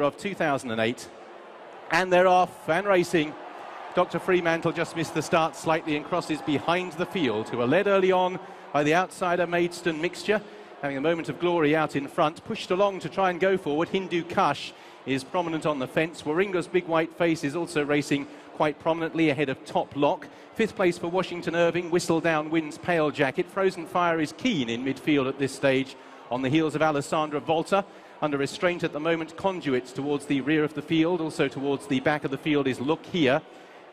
of 2008, and they're off and racing. Dr. Fremantle just missed the start slightly and crosses behind the field, who are led early on by the outsider Maidstone Mixture, having a moment of glory out in front, pushed along to try and go forward. Hindu Kush is prominent on the fence. Warringa's Big White Face is also racing quite prominently ahead of Top Lock. Fifth place for Washington Irving. Whistle Down Wind's Pale Jacket. Frozen Fire is keen in midfield at this stage on the heels of Alessandra Volta. Under restraint at the moment, Conduit towards the rear of the field. Also towards the back of the field is Look Here.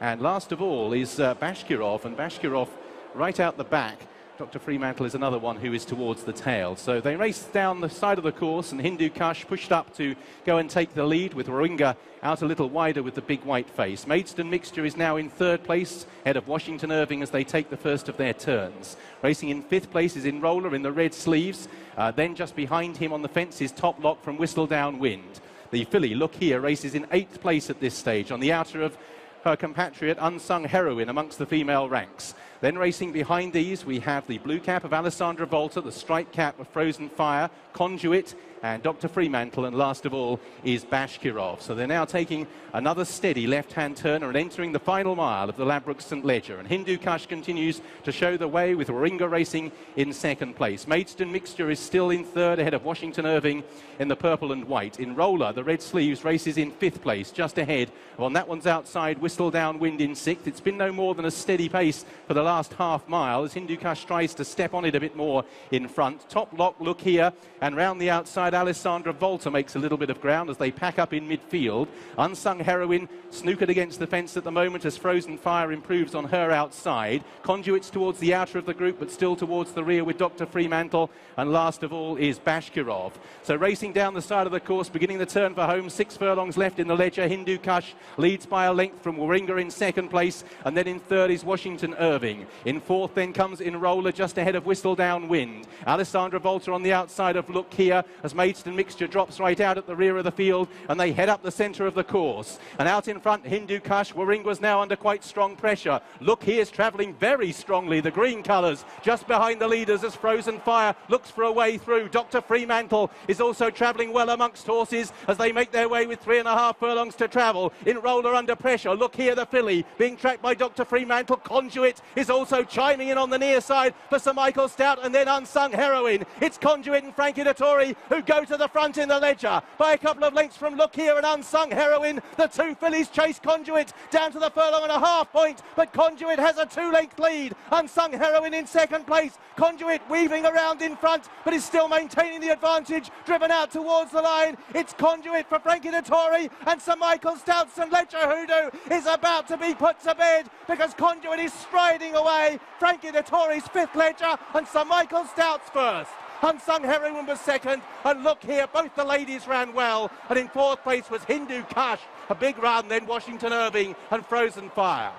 And last of all is Bashkirov, and Bashkirov right out the back. Dr. Fremantle is another one who is towards the tail. So they race down the side of the course, and Hindu Kush pushed up to go and take the lead, with Warringa out a little wider with the Big White Face. Maidstone Mixture is now in third place, ahead of Washington Irving as they take the first of their turns. Racing in fifth place is Enroller in the red sleeves. Then just behind him on the fence is Top Lock from Whistle Down Wind. The filly, Look Here, races in eighth place at this stage, on the outer of her compatriot Unsung Heroine amongst the female ranks. Then racing behind these, we have the blue cap of Alessandra Volta, the striped cap of Frozen Fire, Conduit, and Dr. Fremantle, and last of all is Bashkirov. So they're now taking another steady left-hand turner and entering the final mile of the Ladbroke St.Leger. And Hindu Kush continues to show the way, with Warringa racing in second place. Maidstone Mixture is still in third, ahead of Washington Irving in the purple and white. Enroller, the red sleeves, races in fifth place, just ahead. On that one's outside, Whistle Down Wind in sixth. It's been no more than a steady pace for the last half mile as Hindu Kush tries to step on it a bit more in front. Top Lock, Look Here, and round the outside, Alessandra Volta makes a little bit of ground as they pack up in midfield. Unsung Heroine snookered against the fence at the moment as Frozen Fire improves on her outside. Conduit's towards the outer of the group, but still towards the rear with Dr. Fremantle, and last of all is Bashkirov. So racing down the side of the course, beginning the turn for home, 6 furlongs left in the Ledger. Hindu Kush leads by a length from Warringa in second place, and then in third is Washington Irving. In fourth then comes Enroller, just ahead of Whistle Down Wind. Alessandra Volta on the outside of Look Here as Maidstone Mixture drops right out at the rear of the field, and they head up the centre of the course. And out in front, Hindu Kush. Warringa's now under quite strong pressure. Look Here's travelling very strongly, the green colours, just behind the leaders as Frozen Fire looks for a way through. Dr. Fremantle is also travelling well amongst horses as they make their way with 3.5 furlongs to travel. Enroller under pressure. Look Here, the filly, being tracked by Dr. Fremantle. Conduit is also chiming in on the near side for Sir Michael Stout, and then Unsung Heroine. It's Conduit and Frankie Dettori who go to the front in the Ledger by a couple of lengths from Look Here and Unsung Heroine. The two fillies chase Conduit down to the furlong-and-a-half point, but Conduit has a 2-length lead. Unsung Heroine in second place. Conduit weaving around in front, but is still maintaining the advantage, driven out towards the line. It's Conduit for Frankie Dettori, and Sir Michael Stout's and Ledger Hoodoo is about to be put to bed because Conduit is striding away. Frankie Dettori's fifth Ledger and Sir Michael Stout's first. Unsung Heroine was second, and Look Here, both the ladies ran well, and in fourth place was Hindu Kush. A big run, then Washington Irving and Frozen Fire.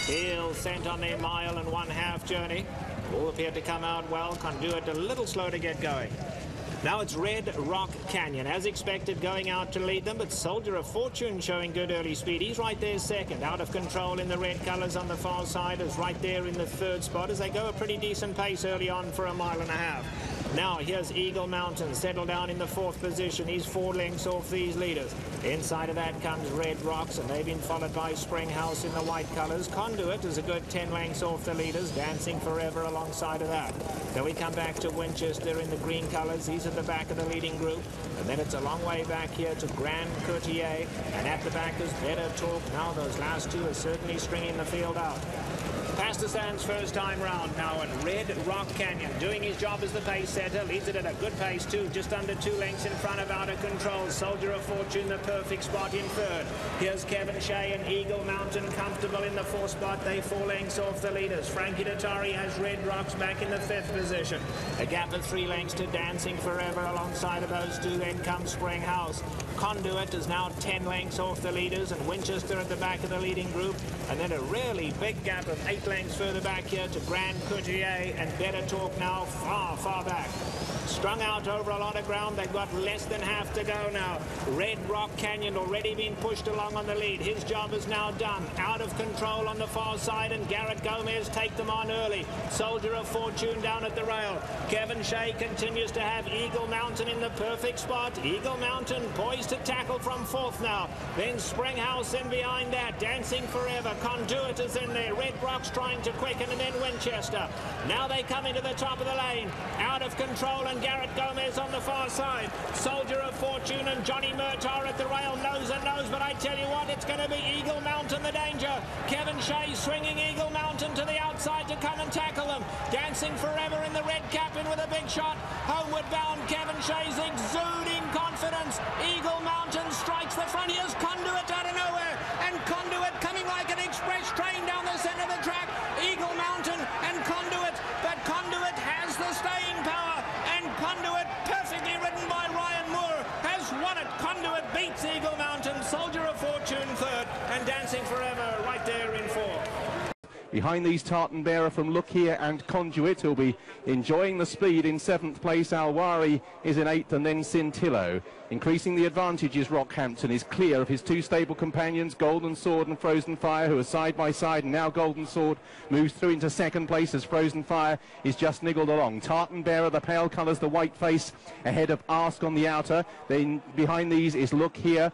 Heel sent on their 1.5-mile journey. All appeared to come out well. Conduit a little slow to get going. Now it's Red Rock Canyon, as expected, going out to lead them, but Soldier of Fortune showing good early speed. He's right there second, out of control in the red colours on the far side, is right there in the third spot as they go a pretty decent pace early on for 1.5 miles. Now here's Eagle Mountain, settled down in the fourth position. He's 4 lengths off these leaders. Inside of that comes Red Rocks, and they've been followed by Springhouse in the white colours. Conduit is a good 10 lengths off the leaders, Dancing Forever alongside of that. Then we come back to Winchester in the green colours. He's at the back of the leading group. And then it's a long way back here to Grand Courtier. And at the back is Better Talk. Now those last two are certainly stringing the field out. Past the stands first time round now, and Red Rock Canyon doing his job as the pace setter, leads it at a good pace too, just under 2 lengths in front of Out of Control. Soldier of Fortune the perfect spot in third. Here's Kevin Shea and Eagle Mountain comfortable in the fourth spot. They 4 lengths off the leaders. Frankie Dettori has Red Rocks back in the fifth position. A gap of 3 lengths to Dancing Forever alongside of those two. Then comes Springhouse. Conduit is now 10 lengths off the leaders, and Winchester at the back of the leading group. And then a really big gap of 8 lengths further back here to Grand Courtier and Better Talk now far back. Strung out over a lot of ground. They've got less than half to go now. Red Rock Canyon already been pushed along on the lead. His job is now done. Out of control on the far side, and Garrett Gomez take them on early. Soldier of Fortune down at the rail. Kevin Shea continues to have Eagle Mountain in the perfect spot. Eagle Mountain poised to tackle from fourth now. Then Springhouse in behind that. Dancing Forever. Conduit is in there. Red Rock's trying to quicken, and then Winchester. Now they come into the top of the lane. Out of control, and Garrett Gomez on the far side. Soldier of Fortune and Johnny Murtaugh at the rail, nose and nose, but I tell you what, it's going to be Eagle Mountain the danger. Kevin Shea swinging Eagle Mountain to the outside to come and tackle them. Dancing Forever in the red cap in with a big shot. Homeward bound, Kevin Shea's exuding confidence. Eagle Mountain strikes the front. Here's Conduit out of nowhere, and Conduit coming like an express train down the center of the track. Eagle Mountain and Conduit, but Conduit has the staying power. Conduit, perfectly ridden by Ryan Moore, has won it. Conduit beats Eagle Mountain. Soldier of Fortune third, and Dancing Forever right there in fourth. Behind these, Tartan Bearer from Look Here and Conduit will be enjoying the speed. In seventh place, Alwari is in eighth, and then Cintillo. Increasing the advantage is Rockhampton, is clear of his two stable companions, Golden Sword and Frozen Fire, who are side by side, and now Golden Sword moves through into second place as Frozen Fire is just niggled along. Tartan Bearer, the pale colours, the white face, ahead of Ask on the outer. Then behind these is Look Here.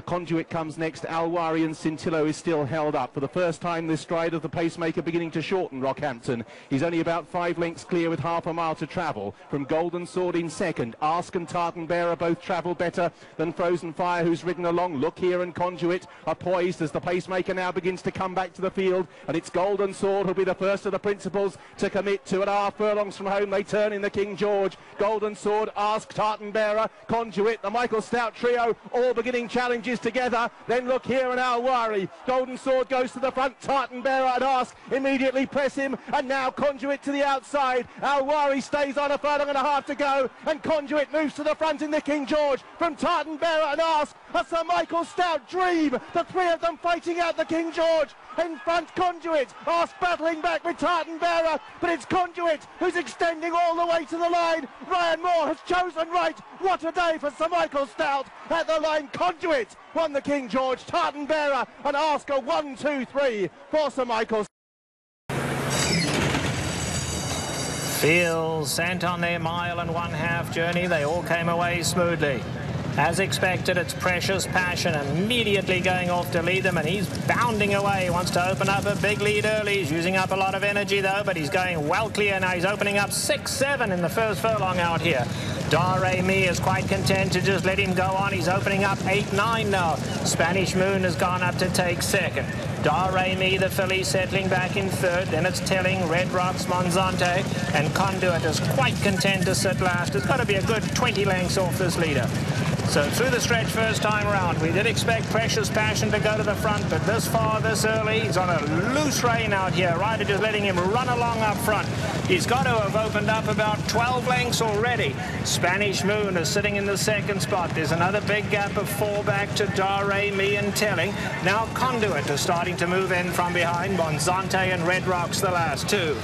Conduit comes next. Alwari and Cintillo is still held up. For the first time, this stride of the pacemaker beginning to shorten Rockhampton. He's only about 5 lengths clear with half a mile to travel. From Golden Sword in second. Ask and Tartan Bearer both travel better than Frozen Fire, who's ridden along. Look Here and Conduit are poised as the pacemaker now begins to come back to the field. And it's Golden Sword who'll be the first of the principals to commit. 2.5 furlongs from home. They turn in the King George. Golden Sword, Ask, Tartan Bearer, Conduit, the Michael Stout trio, all beginning challenges together. Then Look Here and Alwari. Golden Sword goes to the front. Tartan Bearer and Ask immediately press him, and now Conduit to the outside. Alwari stays on, 1.5 furlongs to go, and Conduit moves to the front in the King George. From Tartan Bearer and Ask, a Sir Michael Stout dream. The three of them fighting out the King George. In front, Conduit. Ask battling back with Tartan Bearer, but it's Conduit who's extending all the way to the line. Ryan Moore has chosen right. What a day for Sir Michael Stout at the line. Conduit won the King George. Tartan Bearer and Ask a 1, 2, 3 for Sir Michael. Fields sent on their 1.5 mile journey. They all came away smoothly. As expected, it's Precious Passion immediately going off to lead them, and he's bounding away. He wants to open up a big lead early. He's using up a lot of energy, though, but he's going well clear now. He's opening up 6-7 in the first furlong out here. Dare Mi is quite content to just let him go on. He's opening up 8-9 now. Spanish Moon has gone up to take second. Dare Mi, the filly, settling back in third. Then it's Telling, Red Rocks, Monzante, and Conduit is quite content to sit last. It's got to be a good 20 lengths off this leader. So through the stretch first time round, we did expect Precious Passion to go to the front, but this far, this early, he's on a loose rein out here. Ryder just letting him run along up front. He's got to have opened up about 12 lengths already. Spanish Moon is sitting in the second spot. There's another big gap of 4 back to Dare Mi and Telling. Now Conduit is starting to move in from behind. Monzante and Red Rocks the last two.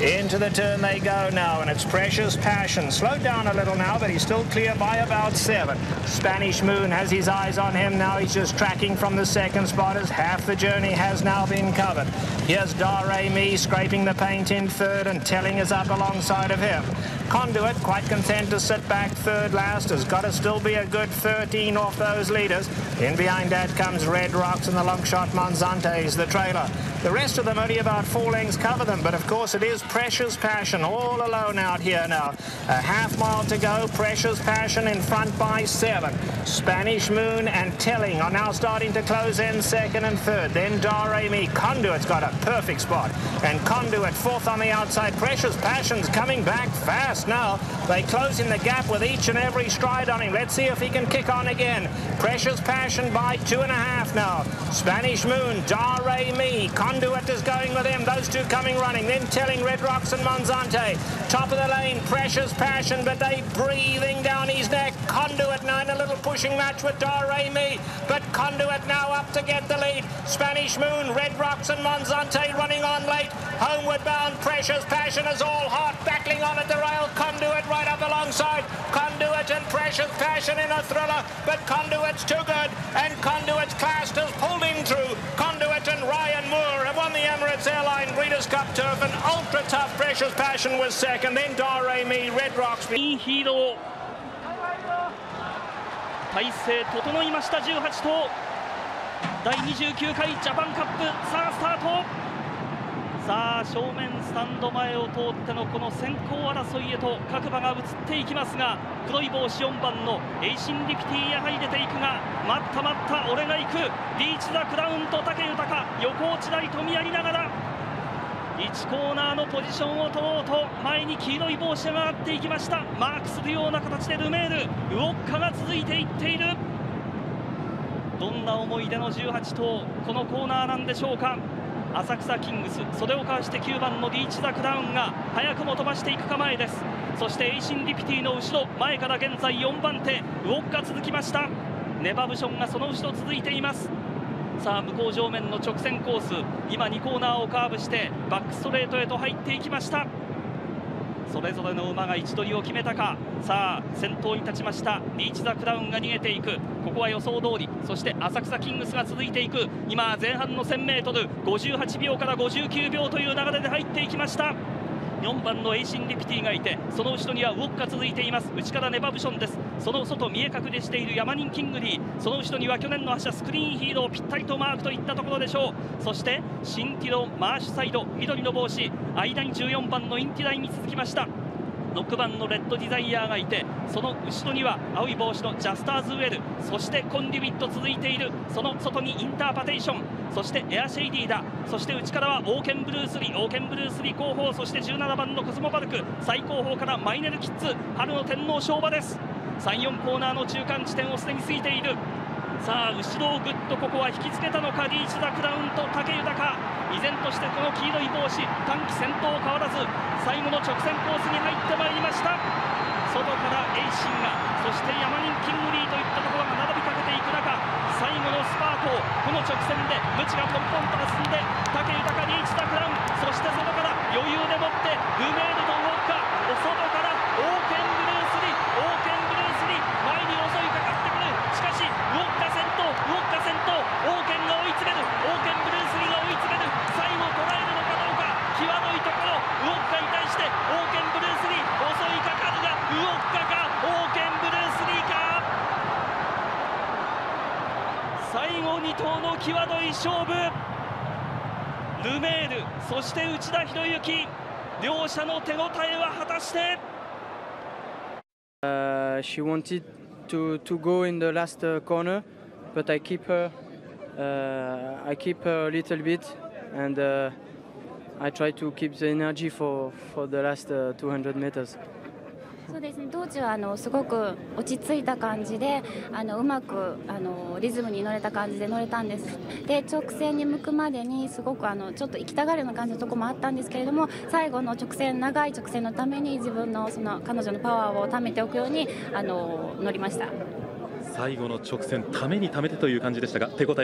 Into the turn they go now, and it's Precious Passion. Slowed down a little now, but he's still clear by about 7. Spanish Moon has his eyes on him now. He's just tracking from the second spot as half the journey has now been covered. Here's Dare Mi scraping the paint in third, and Telling is up alongside of him. Conduit, quite content to sit back third last, has got to still be a good 13 off those leaders. In behind that comes Red Rocks, and the long shot Monzante is the trailer. The rest of them only about 4 lengths cover them, but of course it is Precious Passion all alone out here now. A half mile to go. Precious Passion in front by 7. Spanish Moon and Telling are now starting to close in second and third. Then Dare Mi. Conduit's got a perfect spot, and Conduit fourth on the outside. Precious Passion's coming back fast. fast now. They close in the gap with each and every stride on him. Let's see if he can kick on again. Precious Passion by 2.5 now. Spanish Moon, Dare Me, Conduit is going with him. Those two coming running. Then Telling, Red Rocks and Monzante. Top of the lane, Precious Passion, but they breathing down his neck. Conduit now in a little pushing match with Dare Me, but Conduit now up to get the lead. Spanish Moon, Red Rocks and Monzante running on late. Homeward bound, Precious Passion is all hot, battling on at the rail. Conduit right up alongside. Conduit and Precious Passion in a thriller, but Conduit's too good, and Conduit's class has pulled in through. Conduit and Ryan Moore have won the Emirates Airline Breeders' Cup Turf, and ultra tough Precious Passion was second, then Dare Me, Red Rocks. いいヒーロー体勢整いました18頭第29回ジャパンカップさあスタートさあ正面スタンド前を通ってのこの先行争いへと各馬が移っていきますが黒い帽子4番のエイシンリプティやはり出ていくが待った待った俺が行くリーチザクラウンと武豊横落ち台と見やりながら1コーナーのポジションを取ろうと前に黄色い帽子が上がっていきましたマークするような形でルメールウォッカが続いていっているどんな思い出の18頭このコーナーなんでしょうか浅草キングス袖をかわして9番のリーチザクラウンが早くも飛ばしていく構えですそしてエイシンリピティの後ろ前から現在4番手ウォッカ続きましたネバブションがその後ろ続いていますさあ向こう上面の直線コース今2コーナーをカーブしてバックストレートへと入っていきましたそれぞれの馬が位置取りを決めたかさあ先頭に立ちましたリーチザクラウンが逃げていくここは予想通りそして浅草キングスが続いていく今前半の 1000m58 秒から59秒という流れで入っていきました4番のエイシンリピティがいてその後ろにはウォッカ続いています内からネバブションですその外見え隠れしているヤマニンキングリーその後ろには去年の覇者スクリーンヒーローぴったりとマークといったところでしょうそしてシンティロマーシュサイド緑の帽子間に14番のインティライに続きました6番のレッドディザイアーがいてその後ろには青い帽子のジャスターズウェルそしてコンデュビット続いているその外にインターパテーションそしてエアシェイディだそして内からはオーケンブルースリー後方そして17番のコスモパルク最後方からマイネルキッズ春の天皇賞馬です3-4コーナーの中間地点をすでに過ぎているさあ後ろをぐっとここは引きつけたのかリーチザクラウンと武豊依然としてこの黄色い帽子短期先頭変わらず最後の直線コースに入ってまいりました外からエイシンがそしてヤマニンキングリーといったところが並びかけていく中最後のスパートをこの直線でムチがポンポンと進んで武豊リーチザクラウンそして外から余裕でもってルメールとウォッカ外からオーケンブルースリ前に襲いかかってくるしかしウォッカ先頭オーケンが追い詰めるオーケンブルースリが追い詰める最後捉えるのかどうか際どいところウォッカに対してオーケンブルースリ襲いかかるがウォッカかオーケンブルースリか最後2頭の際どい勝負ルメールそして内田博之両者の手応えは果たしてShe wanted to go in the last corner, but I keep her a little bit, and I try to keep the energy for the last 200 meters. そうですね、当時はすごく落ち着いた感じでうまくリズムに乗れた感じで乗れたんですで直線に向くまでにすごくちょっと行きたがるような感じのところもあったんですけれども最後の長い直線のために自分の彼女のパワーを貯めておくように乗りました最後の直線ためにためてという感じでしたが手応え